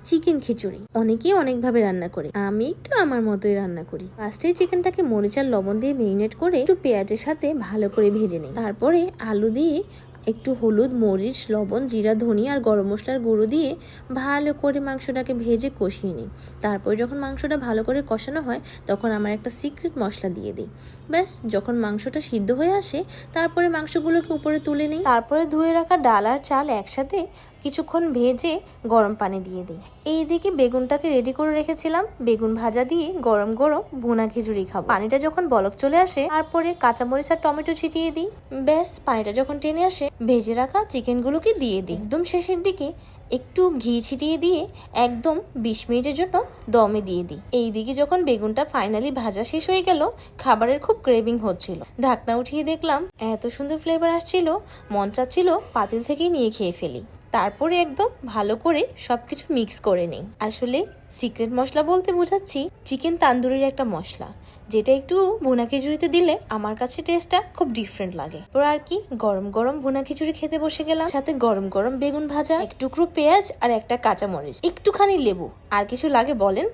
Chicken খিচুড়ি। অনেকেই অনেকভাবে রান্না করে, আমি একটু আমার মতোই রান্না করি। ফার্স্টে চিকেনটাকে মরিচ আর লবণ দিয়ে মেরিনেট করে একটু পেঁয়াজের সাথে ভালো করে ভেজে নিই। তারপরে আলু দিয়ে একটু হলুদ, মরিচ, লবণ, জিরা, ধনিয়া আর গরম মশলার গুঁড়ো দিয়ে ভালো করে মাংসটাকে ভেজে কষিয়ে নিই। তারপরে যখন মাংসটা ভালো করে কষানো হয় তখন আমার একটা সিক্রেট মশলা দিয়ে দিই। ব্যাস, যখন মাংসটা সিদ্ধ হয়ে আসে তারপরে মাংসগুলোকে উপরে তুলে নিই। তারপরে ধুয়ে রাখা ডাল আর চাল একসাথে কিছুক্ষণ ভেজে গরম পানি দিয়ে দিই। এইদিকে বেগুনটাকে রেডি করে রেখেছিলাম, বেগুন ভাজা দিয়ে গরম গরম ভুনা খিচুড়ি খাবো। পানিটা যখন বলক চলে আসে তারপরে কাঁচামরিচ আর টমেটো ছিটিয়ে দিই। ব্যাস, পানিটা যখন টেনে আসে ভেজে রাখা চিকেনগুলোকে দিয়ে দিই। একদম শেষের দিকে একটু ঘি ছিটিয়ে দিয়ে একদম 20 মিনিটের জন্য দমে দিয়ে দিই। এইদিকে যখন বেগুনটা ফাইনালি ভাজা শেষ হয়ে গেল, খাবারের খুব ক্রেভিং হচ্ছিল। ঢাকনা উঠিয়ে দেখলাম এত সুন্দর ফ্লেভার আসছিল, মন চাচ্ছিল পাতিল থেকেই নিয়ে খেয়ে ফেলি। তারপরে একদম ভালো করে সবকিছু মিক্স করে নিই। আসলে সিক্রেট মশলা বলতে বোঝাচ্ছি চিকেন তান্দুরির একটা মশলা, যেটা একটু ভুনা খিচুড়িতে দিলে আমার কাছে টেস্টটা খুব ডিফারেন্ট লাগে। তো আর কি, গরম গরম ভুনা খিচুড়ি খেতে বসে গেলাম, সাথে গরম গরম বেগুন ভাজা, এক টুকরো পেঁয়াজ আর একটা কাঁচামরিচ, একটুখানি লেবু। আর কিছু লাগে বলেন?